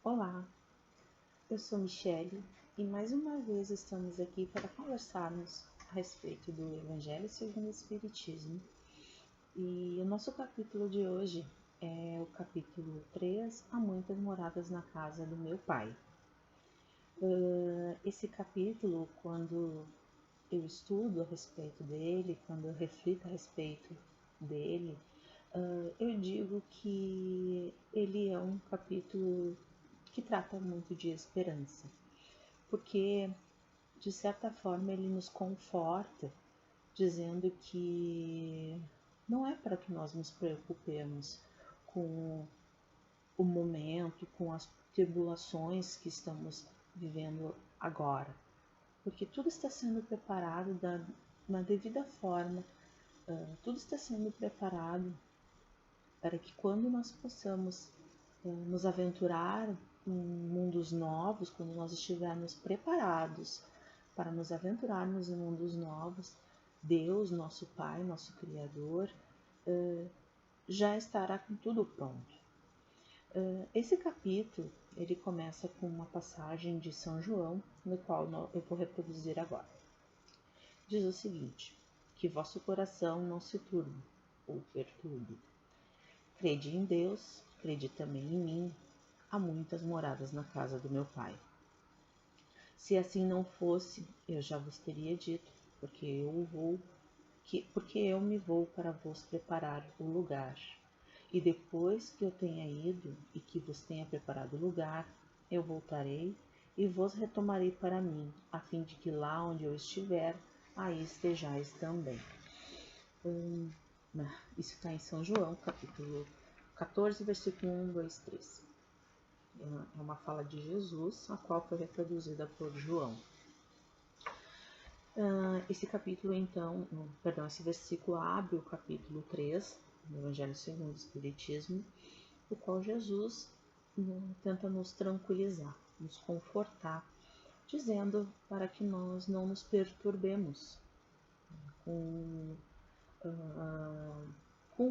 Olá, eu sou Michele e mais uma vez estamos aqui para conversarmos a respeito do Evangelho segundo o Espiritismo. E o nosso capítulo de hoje é o capítulo 3, Há muitas moradas na casa do meu pai. Esse capítulo, quando eu estudo a respeito dele, quando eu reflito a respeito dele, eu digo que ele é um capítulo que trata muito de esperança, porque de certa forma ele nos conforta, dizendo que não é para que nós nos preocupemos com o momento, com as tribulações que estamos vivendo agora, porque tudo está sendo preparado na devida forma, tudo está sendo preparado para que quando nós possamos nos aventurar em mundos novos, quando nós estivermos preparados para nos aventurarmos em mundos novos, Deus, nosso Pai, nosso Criador, já estará com tudo pronto. Esse capítulo, ele começa com uma passagem de São João, no qual eu vou reproduzir agora. Diz o seguinte: que vosso coração não se turbe ou perturbe. Crede em Deus, crede também em mim. Há muitas moradas na casa do meu Pai. Se assim não fosse, eu já vos teria dito, porque eu me vou para vos preparar o lugar. E depois que eu tenha ido e que vos tenha preparado o lugar, eu voltarei e vos retomarei para mim, a fim de que lá onde eu estiver, aí estejais também. Isso está em São João, capítulo 14, versículo 1, 2, 3. É uma fala de Jesus, a qual foi reproduzida por João. Esse capítulo, então, esse versículo abre o capítulo 3 do Evangelho segundo o Espiritismo, o qual Jesus tenta nos tranquilizar, nos confortar, dizendo para que nós não nos perturbemos com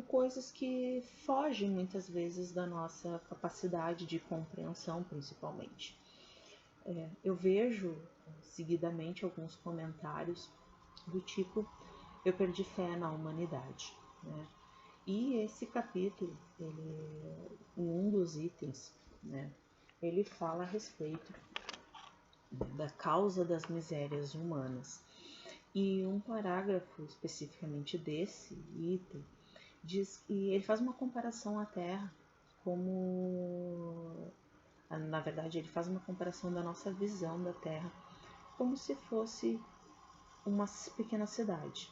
coisas que fogem muitas vezes da nossa capacidade de compreensão, principalmente. Eu vejo seguidamente alguns comentários do tipo: eu perdi fé na humanidade, né? E esse capítulo, em um dos itens, né, ele fala a respeito da causa das misérias humanas. E um parágrafo especificamente desse item diz, e ele faz uma comparação à Terra como, na verdade, ele faz uma comparação da nossa visão da Terra como se fosse uma pequena cidade.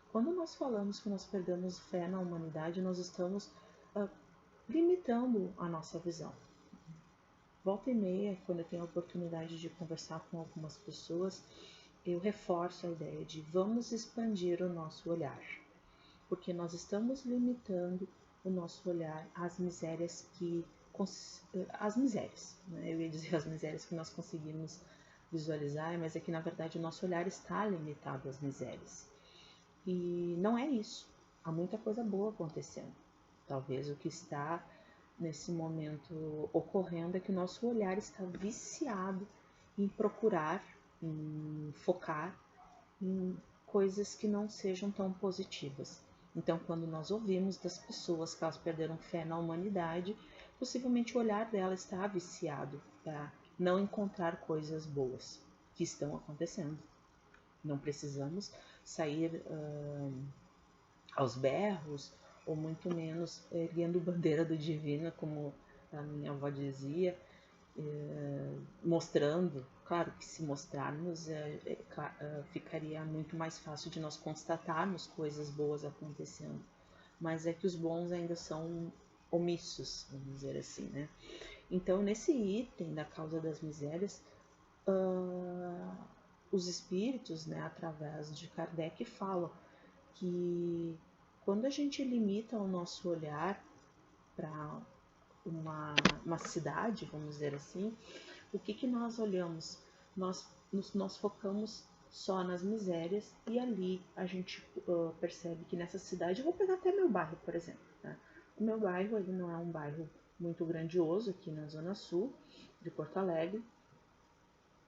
Quando nós falamos que nós perdemos fé na humanidade, nós estamos limitando a nossa visão. Volta e meia, quando eu tenho a oportunidade de conversar com algumas pessoas, eu reforço a ideia de vamos expandir o nosso olhar, porque nós estamos limitando o nosso olhar às misérias né? Eu ia dizer as misérias que nós conseguimos visualizar, mas é que na verdade o nosso olhar está limitado às misérias. E não é isso. Há muita coisa boa acontecendo. Talvez o que está nesse momento ocorrendo é que o nosso olhar está viciado em procurar, em focar em coisas que não sejam tão positivas. Então, quando nós ouvimos das pessoas que elas perderam fé na humanidade, possivelmente o olhar dela está viciado para não encontrar coisas boas que estão acontecendo. Não precisamos sair aos berros, ou muito menos erguendo bandeira do divino, como a minha avó dizia, mostrando. Claro que se mostrarmos, ficaria muito mais fácil de nós constatarmos coisas boas acontecendo, mas é que os bons ainda são omissos, vamos dizer assim, né? Então, nesse item da causa das misérias, os espíritos, né, através de Kardec, falam que quando a gente limita o nosso olhar para uma cidade, vamos dizer assim, o que nós olhamos? Nós focamos só nas misérias e ali a gente percebe que nessa cidade, eu vou pegar até meu bairro, por exemplo, né? O meu bairro ele não é um bairro muito grandioso aqui na Zona Sul de Porto Alegre.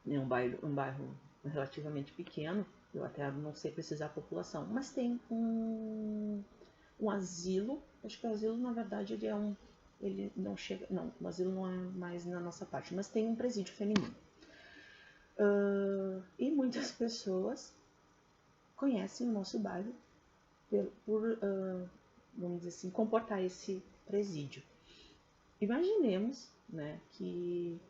É um bairro relativamente pequeno, eu até não sei precisar a população, mas tem um asilo. Acho que o asilo, na verdade, ele não chega, não, o asilo não é mais na nossa parte, mas tem um presídio feminino. E muitas pessoas conhecem o nosso bairro por vamos dizer assim, comportar esse presídio. Imaginemos, né, que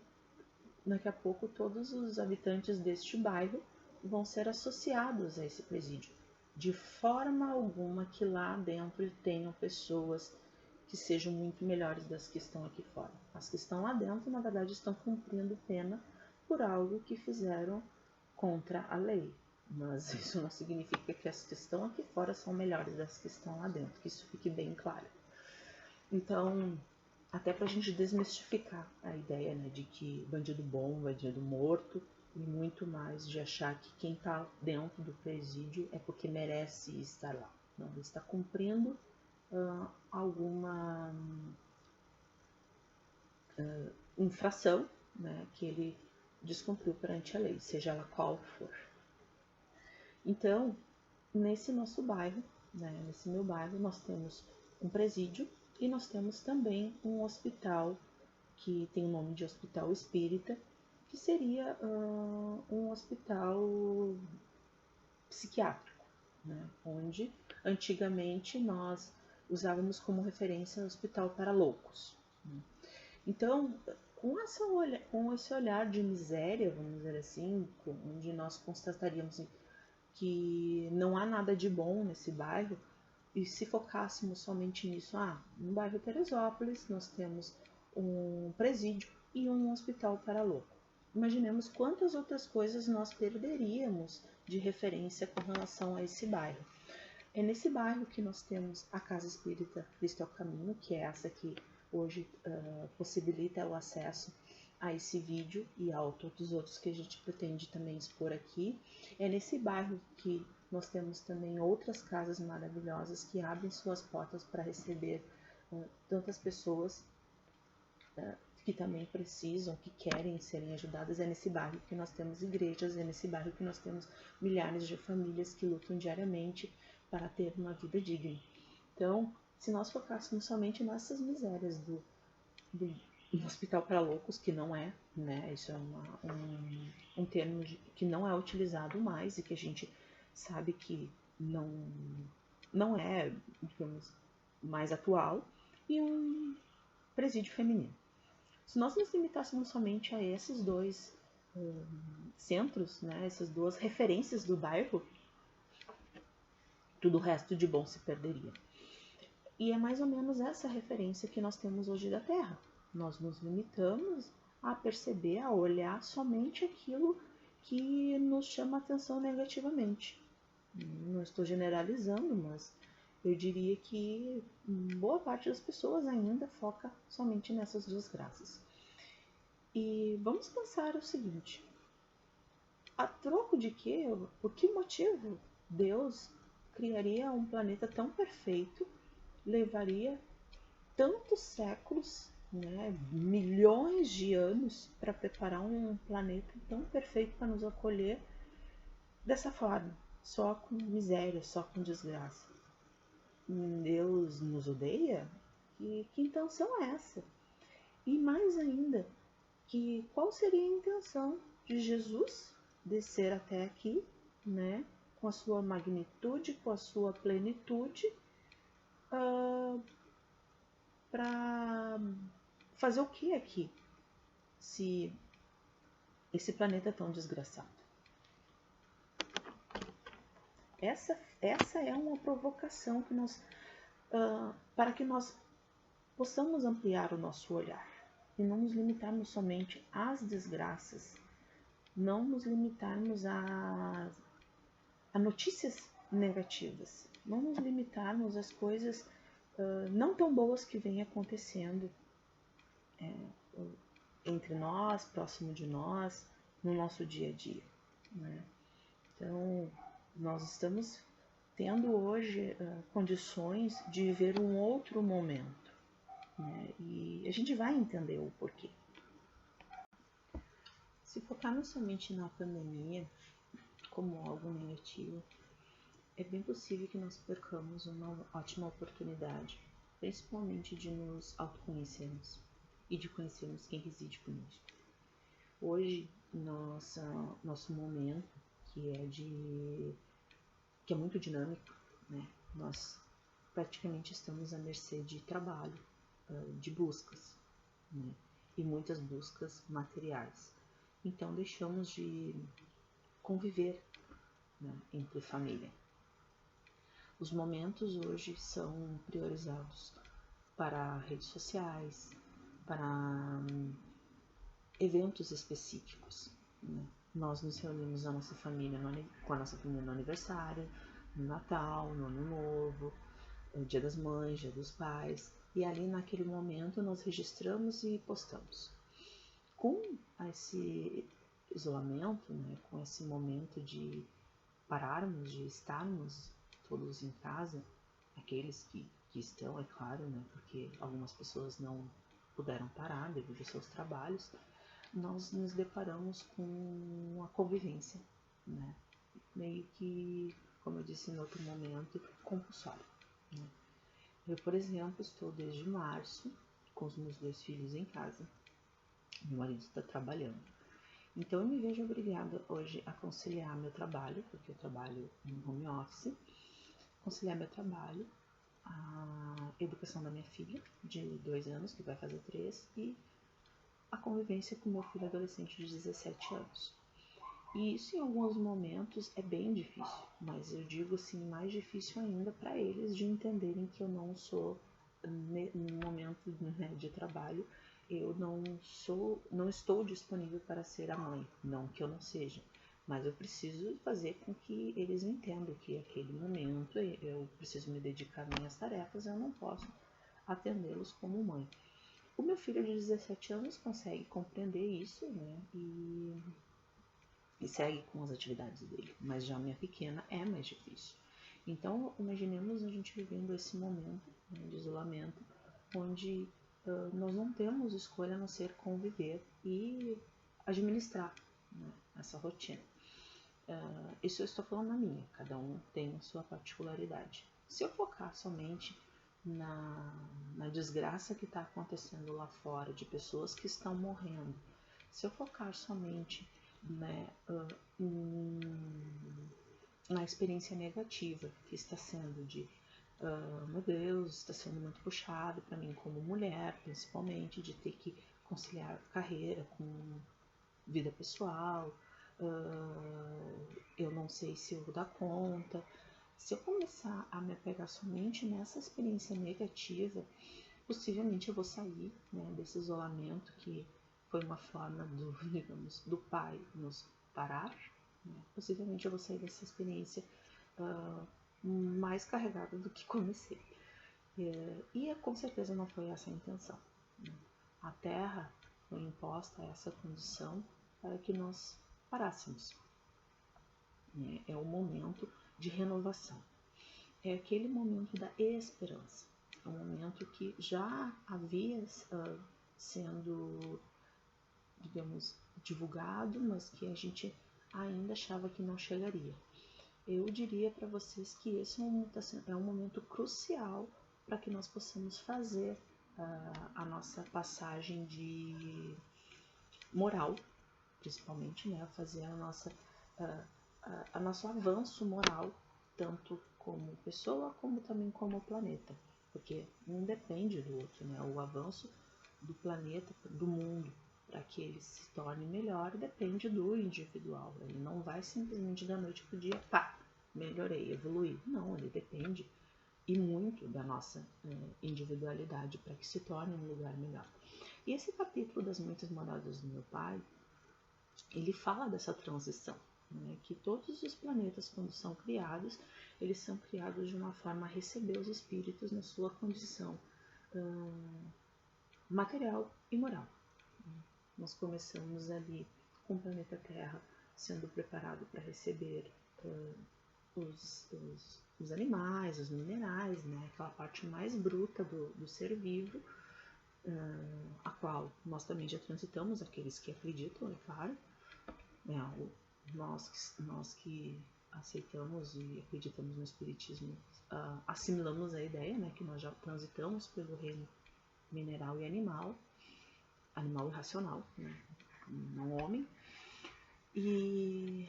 daqui a pouco todos os habitantes deste bairro vão ser associados a esse presídio. De forma alguma que lá dentro tenham pessoas que sejam muito melhores das que estão aqui fora. As que estão lá dentro, na verdade, estão cumprindo pena por algo que fizeram contra a lei. Mas isso não significa que as que estão aqui fora são melhores das que estão lá dentro, que isso fique bem claro. Então, até para a gente desmistificar a ideia, né, de que bandido bom, bandido morto, e muito mais de achar que quem está dentro do presídio é porque merece estar lá. Não, ele está cumprindo alguma infração, né, que ele descumpriu perante a lei, seja ela qual for. Então, nesse nosso bairro, né, nesse meu bairro, nós temos um presídio e nós temos também um hospital que tem o nome de Hospital Espírita, que seria um hospital psiquiátrico, né, onde antigamente nós usávamos como referência o Hospital para Loucos. Né. Então, com esse olhar de miséria, vamos dizer assim, onde nós constataríamos que não há nada de bom nesse bairro, e se focássemos somente nisso, no bairro Teresópolis nós temos um presídio e um hospital para louco. Imaginemos quantas outras coisas nós perderíamos de referência com relação a esse bairro. É nesse bairro que nós temos a Casa Espírita Cristo é o Caminho, que é essa que hoje possibilita o acesso a esse vídeo e a todos os outros que a gente pretende também expor aqui. É nesse bairro que nós temos também outras casas maravilhosas que abrem suas portas para receber tantas pessoas que também precisam, que querem serem ajudadas. É nesse bairro que nós temos igrejas, é nesse bairro que nós temos milhares de famílias que lutam diariamente para ter uma vida digna. Então, se nós focássemos somente nessas misérias do hospital para loucos, que não é, né? Isso é um termo que não é utilizado mais e que a gente sabe que não é, digamos, mais atual, e um presídio feminino. Se nós nos limitássemos somente a esses dois centros, né, essas duas referências do bairro, tudo o resto de bom se perderia. E é mais ou menos essa referência que nós temos hoje da Terra. Nós nos limitamos a perceber, a olhar somente aquilo que nos chama a atenção negativamente. Não estou generalizando, mas eu diria que boa parte das pessoas ainda foca somente nessas desgraças. E vamos pensar o seguinte: a troco de quê? Por que motivo Deus criaria um planeta tão perfeito, levaria tantos séculos, né, milhões de anos para preparar um planeta tão perfeito para nos acolher dessa forma, só com miséria, só com desgraça? Deus nos odeia? Que intenção é essa? E mais ainda, qual seria a intenção de Jesus descer até aqui, né, com a sua magnitude, com a sua plenitude, para fazer o que aqui, se esse planeta é tão desgraçado? Essa é uma provocação que para que nós possamos ampliar o nosso olhar e não nos limitarmos somente às desgraças, não nos limitarmos a notícias negativas, não nos limitarmos às coisas não tão boas que vêm acontecendo entre nós, próximo de nós, no nosso dia a dia, né? Então, nós estamos tendo hoje condições de viver um outro momento, né? E a gente vai entender o porquê. Se focarmos somente na pandemia como algo negativo, é bem possível que nós percamos uma ótima oportunidade, principalmente de nos autoconhecermos e de conhecermos quem reside conosco. Hoje, nosso momento, que é muito dinâmico, né? Nós praticamente estamos à mercê de trabalho, de buscas, né? E muitas buscas materiais. Então deixamos de conviver, né, entre família. Os momentos hoje são priorizados para redes sociais, para eventos específicos, né? Nós nos reunimos com a nossa família no aniversário, no Natal, no Ano Novo, no Dia das Mães, Dia dos Pais, e ali naquele momento nós registramos e postamos. Com esse isolamento, né, com esse momento de pararmos, de estarmos todos em casa, aqueles que estão, é claro, né, porque algumas pessoas não puderam parar devido aos seus trabalhos, nós nos deparamos com a convivência, né, meio que, como eu disse em outro momento, compulsória, né. Eu, por exemplo, estou desde março com os meus 2 filhos em casa. Meu marido está trabalhando. Então eu me vejo obrigada hoje a conciliar meu trabalho, porque eu trabalho em home office, conciliar meu trabalho, a educação da minha filha, de 2 anos, que vai fazer 3, e a convivência com meu filho adolescente de 17 anos. E isso em alguns momentos é bem difícil, mas eu digo assim, mais difícil ainda para eles de entenderem que eu não sou, no momento, né, de trabalho, eu não estou disponível para ser a mãe, não que eu não seja, mas eu preciso fazer com que eles entendam que aquele momento eu preciso me dedicar às minhas tarefas, eu não posso atendê-los como mãe. O meu filho de 17 anos consegue compreender isso, né, e segue com as atividades dele, mas já a minha pequena é mais difícil. Então, imaginemos a gente vivendo esse momento, né, de isolamento, onde nós não temos escolha a não ser conviver e administrar, né, essa rotina. Isso eu estou falando na minha, cada um tem a sua particularidade. Se eu focar somente na desgraça que está acontecendo lá fora, de pessoas que estão morrendo, se eu focar somente, né, na experiência negativa que está sendo de meu Deus, está sendo muito puxado para mim como mulher, principalmente, de ter que conciliar carreira com vida pessoal, eu não sei se eu vou dar conta. Se eu começar a me apegar somente nessa experiência negativa, possivelmente eu vou sair, né, desse isolamento que foi uma forma digamos, do pai nos parar, né? Possivelmente eu vou sair dessa experiência mais carregada do que comecei. E com certeza não foi essa a intenção, né? A Terra foi imposta essa condição para que nós parássemos. É o momento de renovação. É aquele momento da esperança. É um momento que já havia sendo, digamos, divulgado, mas que a gente ainda achava que não chegaria. Eu diria para vocês que esse é um momento crucial para que nós possamos fazer a nossa passagem de moral, principalmente, né, fazer a nosso avanço moral, tanto como pessoa, como também como planeta, porque um depende do outro, né? O avanço do planeta, do mundo, para que ele se torne melhor, depende do individual. Ele não vai simplesmente da noite para o dia, pá, melhorei, evoluí. Não, ele depende e muito da nossa individualidade para que se torne um lugar melhor. E esse capítulo das Muitas Moradas do Meu Pai, ele fala dessa transição, né, que todos os planetas, quando são criados, eles são criados de uma forma a receber os espíritos na sua condição material e moral. Nós começamos ali com o planeta Terra sendo preparado para receber os animais, os minerais, né, aquela parte mais bruta do ser vivo, qual nós também já transitamos, aqueles que acreditam, é claro, né? Nós que aceitamos e acreditamos no Espiritismo, assimilamos a ideia, né, que nós já transitamos pelo reino mineral e animal e racional, né, não homem. E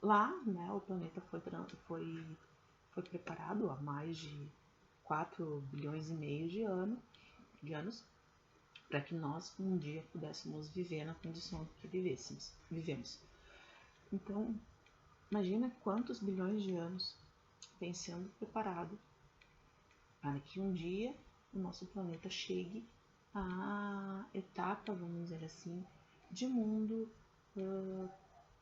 lá, né, o planeta foi preparado há mais de 4 bilhões e meio de anos para que nós um dia pudéssemos viver na condição que vivemos. Então, imagina quantos bilhões de anos vem sendo preparado para que um dia o nosso planeta chegue à etapa, vamos dizer assim, de mundo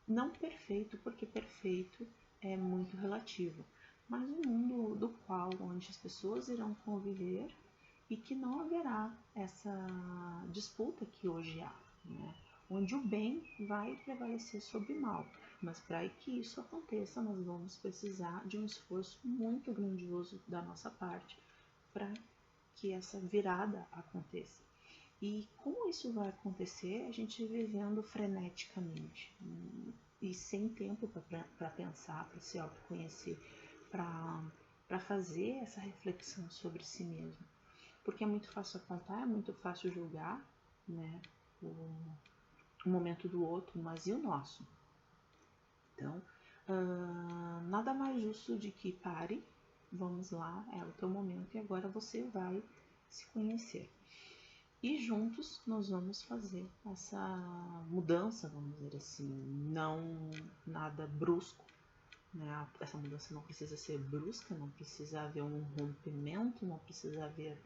não perfeito, porque perfeito é muito relativo, mas um mundo do qual onde as pessoas irão conviver e que não haverá essa disputa que hoje há, né? Onde o bem vai prevalecer sobre o mal. Mas para que isso aconteça, nós vamos precisar de um esforço muito grandioso da nossa parte para que essa virada aconteça. E como isso vai acontecer? A gente vivendo freneticamente e sem tempo para pensar, para se autoconhecer, para fazer essa reflexão sobre si mesmo. Porque é muito fácil apontar, é muito fácil julgar, né, o momento do outro, mas e o nosso? Então, nada mais justo de que pare, vamos lá, é o teu momento e agora você vai se conhecer. E juntos nós vamos fazer essa mudança, vamos dizer assim, não nada brusco, né? Essa mudança não precisa ser brusca, não precisa haver um rompimento, não precisa haver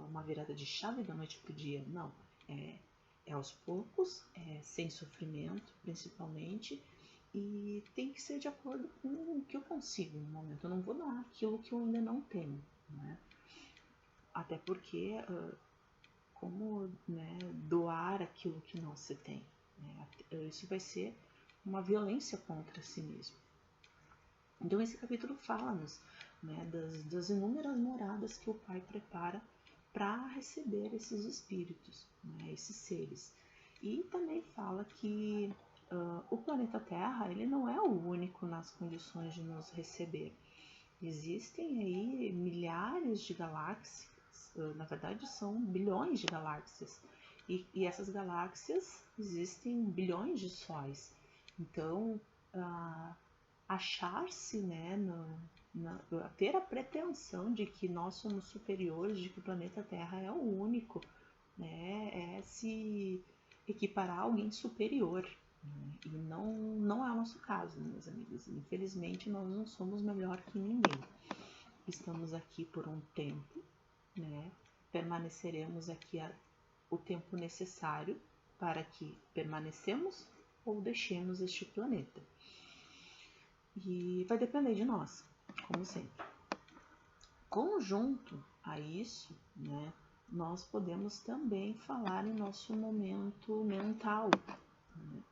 uma virada de chave da noite para o dia, não. É aos poucos, sem sofrimento, principalmente, e tem que ser de acordo com o que eu consigo no momento. Eu não vou dar aquilo que eu ainda não tenho, né? Até porque, como, né, doar aquilo que não se tem? Né? Isso vai ser uma violência contra si mesmo. Então esse capítulo fala-nos, né, das inúmeras moradas que o Pai prepara para receber esses espíritos, né, esses seres. E também fala que o planeta Terra ele não é o único nas condições de nos receber. Existem aí milhares de galáxias, na verdade são bilhões de galáxias, e essas galáxias existem bilhões de sóis. Então, achar-se, né, ter a pretensão de que nós somos superiores, de que o planeta Terra é o único, né, é se equiparar a alguém superior. E não é o nosso caso, meus amigos. Infelizmente, nós não somos melhor que ninguém. Estamos aqui por um tempo, né? Permaneceremos aqui o tempo necessário para que permanecemos ou deixemos este planeta. E vai depender de nós, como sempre. Conjunto a isso, né? Nós podemos também falar em nosso momento mental, né?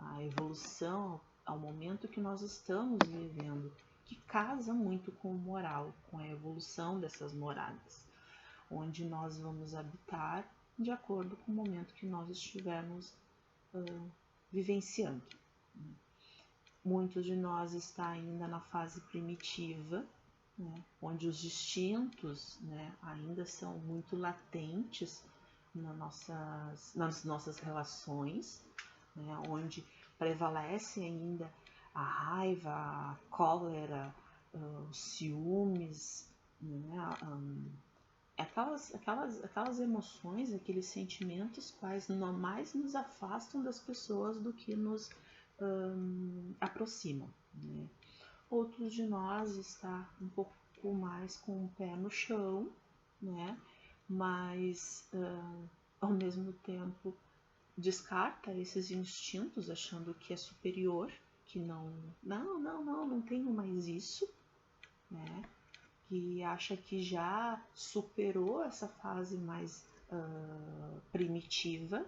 A evolução ao momento que nós estamos vivendo, que casa muito com o moral, com a evolução dessas moradas, onde nós vamos habitar de acordo com o momento que nós estivermos vivenciando. Muitos de nós está ainda na fase primitiva, né, onde os instintos, né, ainda são muito latentes nas nossas relações, né, onde prevalece ainda a raiva, a cólera, os ciúmes, né, aquelas emoções, aqueles sentimentos quais mais nos afastam das pessoas do que nos aproximam. Né? Outros de nós está um pouco mais com o pé no chão, né? Mas ao mesmo tempo descarta esses instintos achando que é superior, que não tenho mais isso, né? Que acha que já superou essa fase mais primitiva,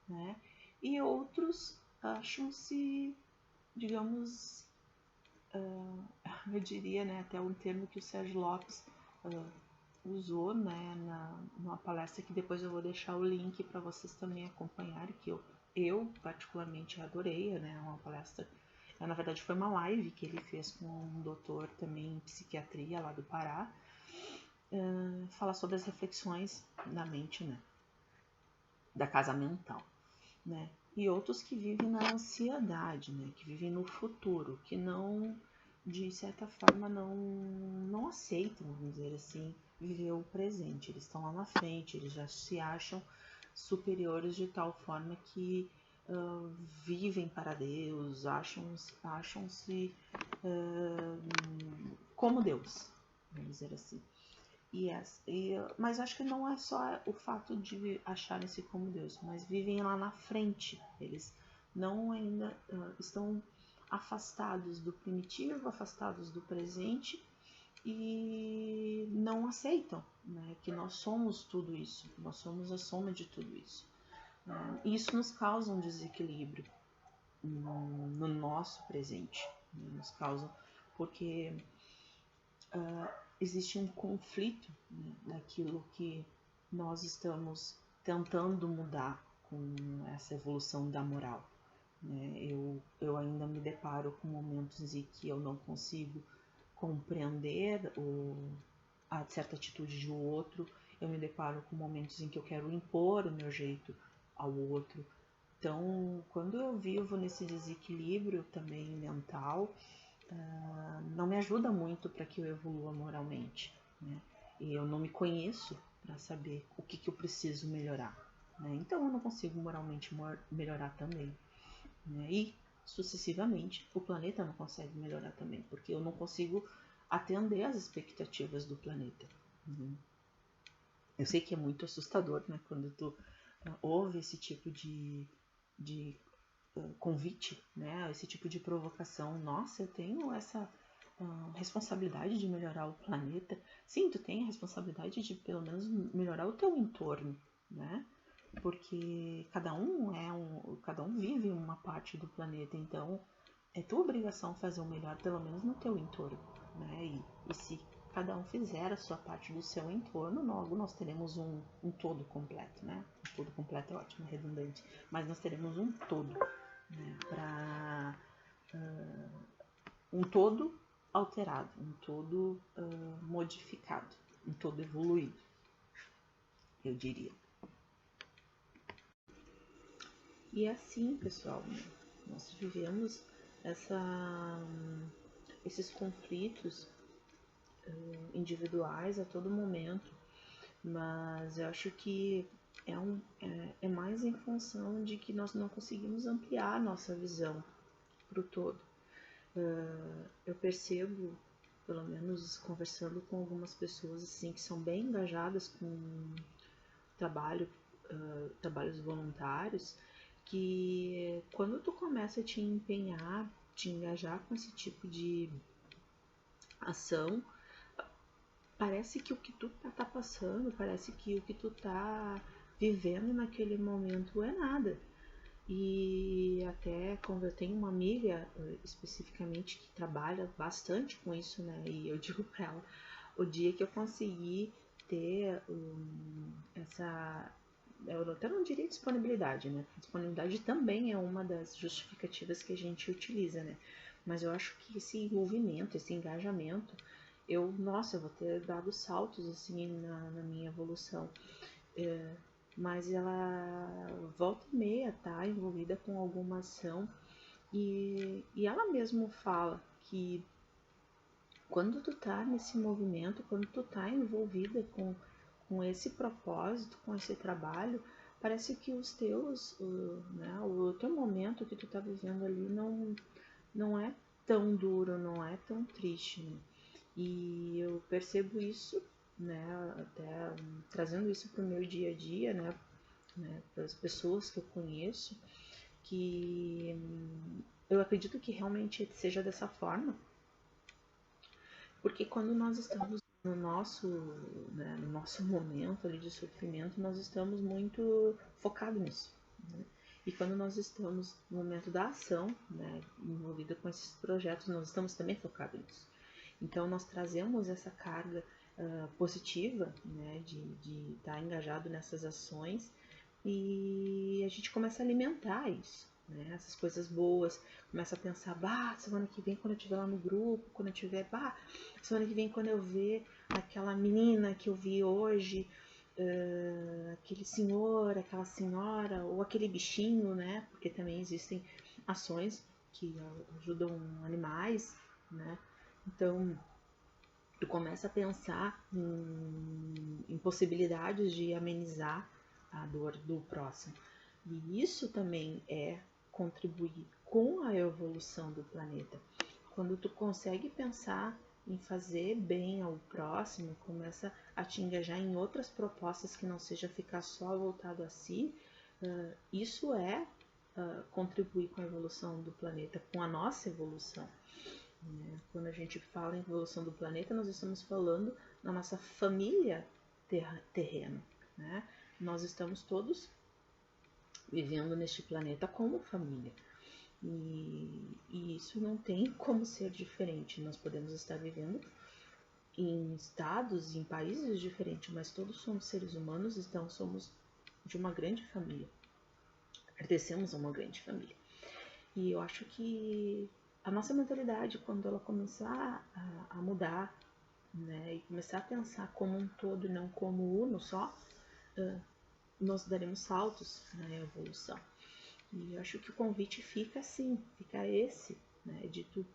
né? E outros acham-se, digamos, eu diria, né, até um termo que o Sérgio Lopes usou, né, numa palestra que depois eu vou deixar o link para vocês também acompanharem, que eu particularmente adorei, né? Uma palestra, na verdade foi uma live que ele fez com um doutor também em psiquiatria lá do Pará, falar sobre as reflexões da mente, né? Da casa mental, né? E outros que vivem na ansiedade, né? Que vivem no futuro, que não, de certa forma, não aceitam, vamos dizer assim, viver o presente. Eles estão lá na frente, eles já se acham superiores de tal forma que vivem para Deus, acham-se como Deus, vamos dizer assim. Mas acho que não é só o fato de acharem-se como Deus, mas vivem lá na frente. Eles não ainda estão afastados do primitivo, afastados do presente e não aceitam, né, que nós somos tudo isso, nós somos a soma de tudo isso. E isso nos causa um desequilíbrio no nosso presente, né, nos causa porque existe um conflito, né, daquilo que nós estamos tentando mudar com essa evolução da moral. Né? Eu ainda me deparo com momentos em que eu não consigo compreender a certa atitude de outro, eu me deparo com momentos em que eu quero impor o meu jeito ao outro. Então, quando eu vivo nesse desequilíbrio também mental, não me ajuda muito para que eu evolua moralmente, né? E eu não me conheço para saber o que eu preciso melhorar, né? Então eu não consigo moralmente melhorar também, né? E sucessivamente o planeta não consegue melhorar também, porque eu não consigo atender às expectativas do planeta. Eu sei que é muito assustador, né, quando tu ouve esse tipo de convite, né, esse tipo de provocação. Nossa, eu tenho essa responsabilidade de melhorar o planeta. Sim, tu tem a responsabilidade de pelo menos melhorar o teu entorno, né? Porque cada um vive uma parte do planeta, então é tua obrigação fazer o melhor pelo menos no teu entorno, né? E se cada um fizer a sua parte do seu entorno, logo nós teremos um todo completo, né? Um todo completo é ótimo, é redundante, mas nós teremos um todo, né? Para um todo alterado, um todo modificado, um todo evoluído, eu diria. E assim, pessoal, né? Nós vivemos esses conflitos individuais a todo momento, mas eu acho que é mais em função de que nós não conseguimos ampliar a nossa visão para o todo. Eu percebo, pelo menos conversando com algumas pessoas assim que são bem engajadas com trabalhos voluntários, que quando tu começa a te empenhar, te engajar com esse tipo de ação, parece que o que tu tá passando, parece que o que tu tá vivendo naquele momento é nada. E até quando eu tenho uma amiga especificamente que trabalha bastante com isso, né? E eu digo pra ela, o dia que eu conseguir ter eu até não diria disponibilidade, né? Disponibilidade também é uma das justificativas que a gente utiliza, né? Mas eu acho que esse envolvimento, esse engajamento, eu vou ter dado saltos assim na minha evolução. Mas ela volta e meia tá envolvida com alguma ação e ela mesmo fala que quando tu tá nesse movimento, quando tu tá envolvida com esse propósito, com esse trabalho, parece que os teus, né, o teu momento que tu tá vivendo ali não é tão duro, não é tão triste, né? E eu percebo isso, né, até trazendo isso para o meu dia a dia, né, para as pessoas que eu conheço, que eu acredito que realmente seja dessa forma, porque quando nós estamos no nosso momento ali de sofrimento, nós estamos muito focados nisso, né? E quando nós estamos no momento da ação, né, envolvida com esses projetos, nós estamos também focados nisso. Então nós trazemos essa carga positiva, né, de estar engajado nessas ações, e a gente começa a alimentar isso, né, essas coisas boas, começa a pensar, semana que vem quando eu estiver lá no grupo, quando eu tiver, semana que vem quando eu ver aquela menina que eu vi hoje, aquele senhor, aquela senhora, ou aquele bichinho, né, porque também existem ações que ajudam animais, né, então tu começa a pensar em possibilidades de amenizar a dor do próximo. E isso também é contribuir com a evolução do planeta. Quando tu consegue pensar em fazer bem ao próximo, começa a te engajar em outras propostas que não seja ficar só voltado a si, isso é contribuir com a evolução do planeta, com a nossa evolução. Quando a gente fala em evolução do planeta, nós estamos falando na nossa família terrena, né? Nós estamos todos vivendo neste planeta como família. E isso não tem como ser diferente. Nós podemos estar vivendo em estados, em países diferentes, mas todos somos seres humanos, então somos de uma grande família. Pertencemos a uma grande família. E eu acho que a nossa mentalidade, quando ela começar a mudar, né, e começar a pensar como um todo e não como uno só, nós daremos saltos na evolução. E eu acho que o convite fica assim, fica esse, né, de tu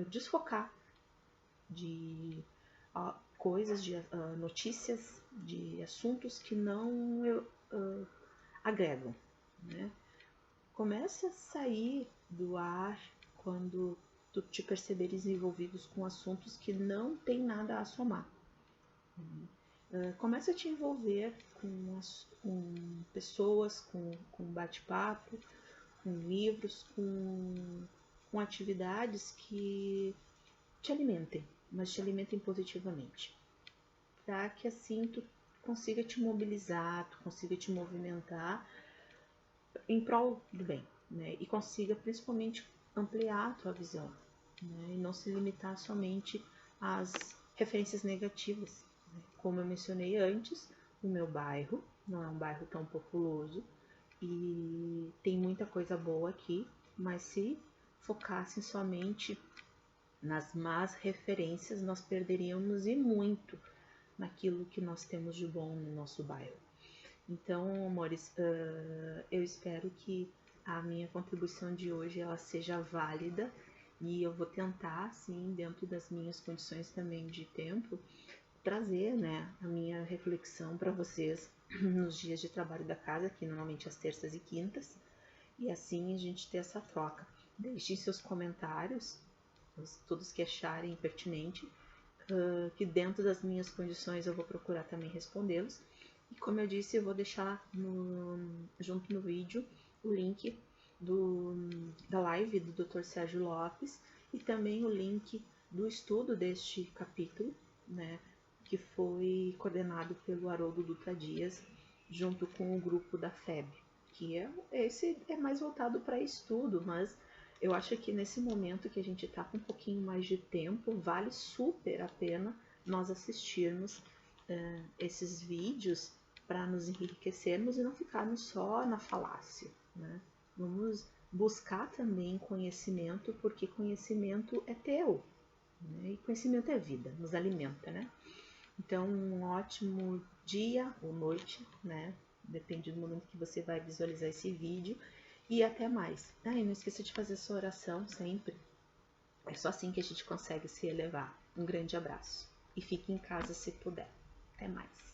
desfocar de coisas, de notícias, de assuntos que não agregam, né? Começa a sair do ar quando tu te perceberes envolvidos com assuntos que não tem nada a somar. Começa a te envolver com pessoas, com bate-papo, com livros, com atividades que te alimentem, mas te alimentem positivamente. Para que assim tu consiga te mobilizar, tu consiga te movimentar em prol do bem, né? E consiga principalmente ampliar a tua visão, né? E não se limitar somente às referências negativas, né? Como eu mencionei antes, o meu bairro não é um bairro tão populoso e tem muita coisa boa aqui, mas se focassem somente nas más referências, nós perderíamos e muito naquilo que nós temos de bom no nosso bairro. Então, amores, eu espero que a minha contribuição de hoje ela seja válida e eu vou tentar, sim, dentro das minhas condições também de tempo, trazer, né, a minha reflexão para vocês nos dias de trabalho da casa, que normalmente às terças e quintas, e assim a gente ter essa troca. Deixem seus comentários, todos que acharem pertinente, que dentro das minhas condições eu vou procurar também respondê-los. E como eu disse, eu vou deixar junto no vídeo o link da live do Dr. Sérgio Lopes e também o link do estudo deste capítulo, né, que foi coordenado pelo Haroldo Dutra Dias, junto com o grupo da FEB, que esse é mais voltado para estudo, mas eu acho que nesse momento que a gente está com um pouquinho mais de tempo, vale super a pena nós assistirmos esses vídeos para nos enriquecermos e não ficarmos só na falácia, né? Vamos buscar também conhecimento, porque conhecimento é teu, né? E conhecimento é vida, nos alimenta, né? Então, um ótimo dia ou noite, né? Depende do momento que você vai visualizar esse vídeo. E até mais. E não esqueça de fazer sua oração sempre. É só assim que a gente consegue se elevar. Um grande abraço. E fique em casa se puder. Até mais.